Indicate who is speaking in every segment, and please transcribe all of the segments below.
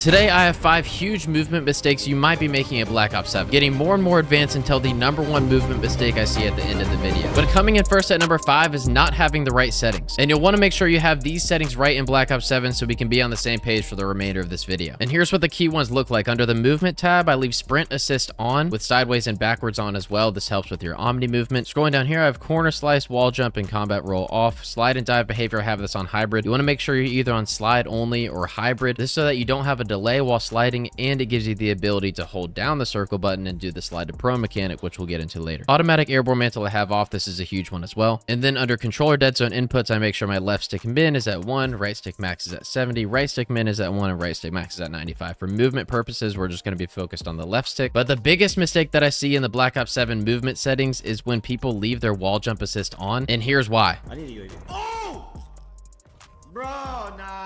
Speaker 1: Today, I have 5 huge movement mistakes you might be making in Black Ops 7, getting more and more advanced until the #1 movement mistake I see at the end of the video. But coming in first at number 5 is not having the right settings. And you'll want to make sure you have these settings right in Black Ops 7 so we can be on the same page for the remainder of this video. And here's what the key ones look like. Under the movement tab, I leave sprint assist on with sideways and backwards on as well. This helps with your omni movement. Scrolling down here, I have corner slice, wall jump, and combat roll off. Slide and dive behavior, I have this on hybrid. You want to make sure you're either on slide only or hybrid. This is so that you don't have a delay while sliding, and it gives you the ability to hold down the circle button and do the slide to prone mechanic, which we'll get into later. Automatic airborne mantle I have off. This is a huge one as well. And then under controller dead zone inputs, I make sure my left stick min is at 1, right stick max is at 70, right stick min is at 1, and right stick max is at 95. For movement purposes, we're just going to be focused on the left stick. But the biggest mistake that I see in the Black Ops 7 movement settings is when people leave their wall jump assist on, and here's why.
Speaker 2: I need to go again. Oh! Bro, nah.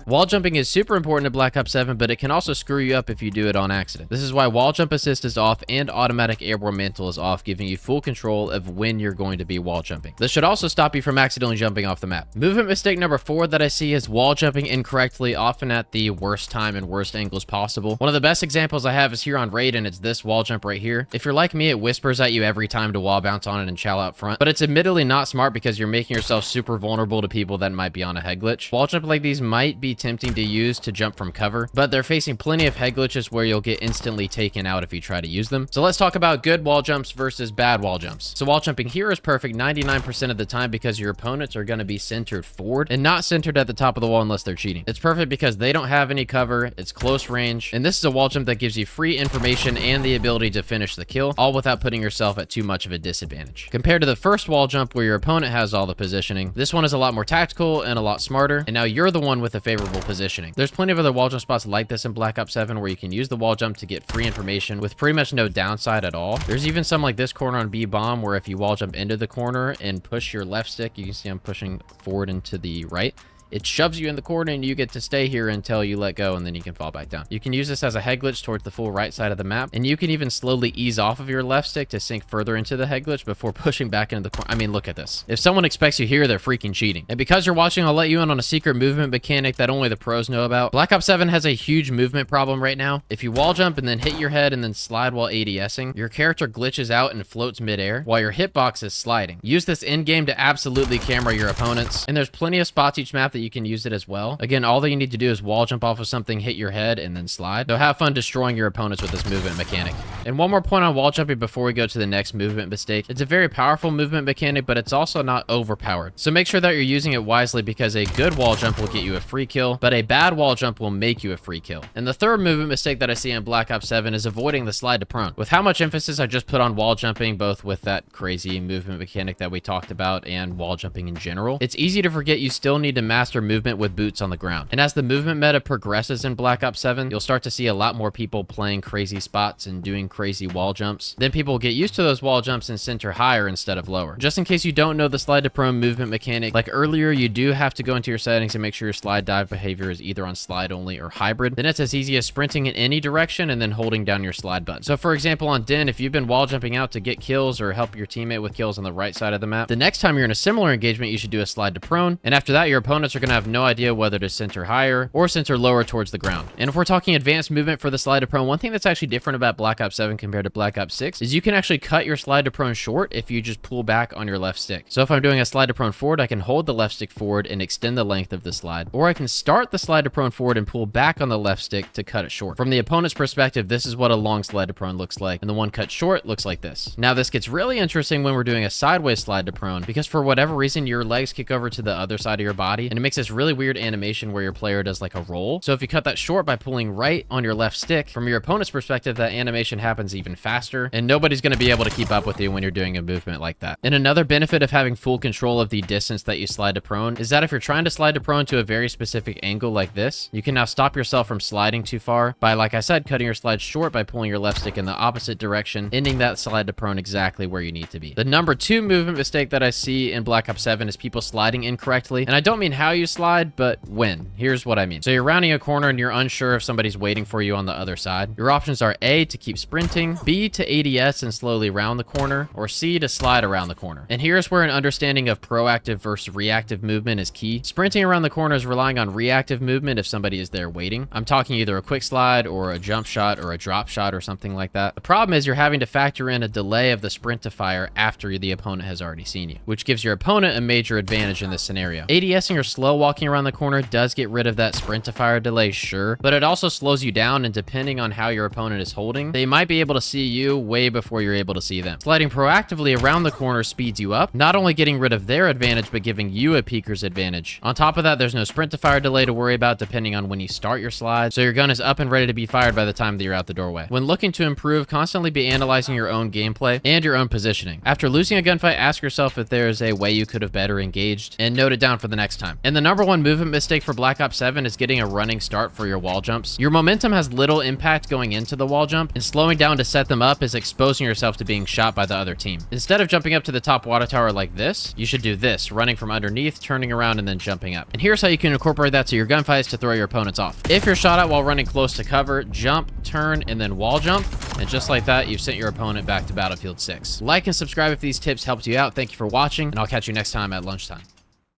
Speaker 1: Wall jumping is super important in Black Ops 7, but it can also screw you up if you do it on accident. This is why wall jump assist is off and automatic airborne mantle is off, giving you full control of when you're going to be wall jumping. This should also stop you from accidentally jumping off the map. Movement mistake number 4 that I see is wall jumping incorrectly, often at the worst time and worst angles possible. One of the best examples I have is here on Raid, and it's this wall jump right here. If you're like me, it whispers at you every time to wall bounce on it and chow out front, but it's admittedly not smart because you're making yourself super vulnerable to people that might be on a head glitch. Wall jump like these might be tempting to use to jump from cover, but they're facing plenty of head glitches where you'll get instantly taken out if you try to use them. So let's talk about good wall jumps versus bad wall jumps. So wall jumping here is perfect 99% of the time because your opponents are going to be centered forward and not centered at the top of the wall unless they're cheating. It's perfect because they don't have any cover, it's close range, and this is a wall jump that gives you free information and the ability to finish the kill, all without putting yourself at too much of a disadvantage. Compared to the first wall jump where your opponent has all the positioning, this one is a lot more tactical and a lot smarter, and now you're the one with the favorable positioning. There's plenty of other wall jump spots like this in Black Ops 7 where you can use the wall jump to get free information with pretty much no downside at all. There's even some like this corner on B bomb where if you wall jump into the corner and push your left stick, you can see I'm pushing forward into the right. It shoves you in the corner and you get to stay here until you let go, and then you can fall back down. You can use this as a head glitch towards the full right side of the map, and you can even slowly ease off of your left stick to sink further into the head glitch before pushing back into the corner. I mean, look at this. If someone expects you here, they're freaking cheating. And because you're watching, I'll let you in on a secret movement mechanic that only the pros know about. Black Ops 7 has a huge movement problem right now. If you wall jump and then hit your head and then slide while ADSing, your character glitches out and floats midair while your hitbox is sliding. Use this in-game to absolutely camera your opponents, and there's plenty of spots each map that you can use it as well. Again, all that you need to do is wall jump off of something, hit your head, and then slide. So have fun destroying your opponents with this movement mechanic. And one more point on wall jumping before we go to the next movement mistake. It's a very powerful movement mechanic, but it's also not overpowered. So make sure that you're using it wisely because a good wall jump will get you a free kill, but a bad wall jump will make you a free kill. And the third movement mistake that I see in Black Ops 7 is avoiding the slide to prone. With how much emphasis I just put on wall jumping, both with that crazy movement mechanic that we talked about and wall jumping in general, it's easy to forget you still need to master movement with boots on the ground. And as the movement meta progresses in Black Ops 7, you'll start to see a lot more people playing crazy spots and doing crazy wall jumps. Then people will get used to those wall jumps and center higher instead of lower. Just in case you don't know the slide to prone movement mechanic, like earlier, you do have to go into your settings and make sure your slide dive behavior is either on slide only or hybrid. Then it's as easy as sprinting in any direction and then holding down your slide button. So for example, on Den, if you've been wall jumping out to get kills or help your teammate with kills on the right side of the map, the next time you're in a similar engagement, you should do a slide to prone. And after that, your opponents are going to have no idea whether to center higher or center lower towards the ground. And if we're talking advanced movement for the slide to prone, one thing that's actually different about Black Ops 7 compared to Black Ops 6 is you can actually cut your slide to prone short if you just pull back on your left stick. So if I'm doing a slide to prone forward, I can hold the left stick forward and extend the length of the slide, or I can start the slide to prone forward and pull back on the left stick to cut it short. From the opponent's perspective, this is what a long slide to prone looks like, and the one cut short looks like this. Now this gets really interesting when we're doing a sideways slide to prone, because for whatever reason, your legs kick over to the other side of your body, and it makes this really weird animation where your player does like a roll. So if you cut that short by pulling right on your left stick, from your opponent's perspective, that animation happens even faster, and nobody's going to be able to keep up with you when you're doing a movement like that. And another benefit of having full control of the distance that you slide to prone is that if you're trying to slide to prone to a very specific angle like this, you can now stop yourself from sliding too far by, like I said, cutting your slide short by pulling your left stick in the opposite direction, ending that slide to prone exactly where you need to be. The number 2 movement mistake that I see in Black Ops 7 is people sliding incorrectly, and I don't mean how you slide, but when. Here's what I mean. So you're rounding a corner and you're unsure if somebody's waiting for you on the other side. Your options are A, to keep sprinting, B, to ADS and slowly round the corner, or C, to slide around the corner. And here's where an understanding of proactive versus reactive movement is key. Sprinting around the corner is relying on reactive movement if somebody is there waiting. I'm talking either a quick slide or a jump shot or a drop shot or something like that. The problem is you're having to factor in a delay of the sprint to fire after the opponent has already seen you, which gives your opponent a major advantage in this scenario. ADSing or slow walking around the corner does get rid of that sprint to fire delay, sure, but it also slows you down, and depending on how your opponent is holding, they might be able to see you way before you're able to see them. Sliding proactively around the corner speeds you up, not only getting rid of their advantage, but giving you a peeker's advantage. On top of that, there's no sprint to fire delay to worry about depending on when you start your slide, so your gun is up and ready to be fired by the time that you're out the doorway. When looking to improve, constantly be analyzing your own gameplay and your own positioning. After losing a gunfight, ask yourself if there is a way you could have better engaged, and note it down for the next time. And the number one movement mistake for Black Ops 7 is getting a running start for your wall jumps. Your momentum has little impact going into the wall jump, and slowing down to set them up is exposing yourself to being shot by the other team. Instead of jumping up to the top water tower like this, you should do this, running from underneath, turning around, and then jumping up. And here's how you can incorporate that to your gunfights to throw your opponents off. If you're shot at while running close to cover, jump, turn, and then wall jump, and just like that, you've sent your opponent back to Battlefield 6. Like and subscribe if these tips helped you out. Thank you for watching, and I'll catch you next time at lunchtime.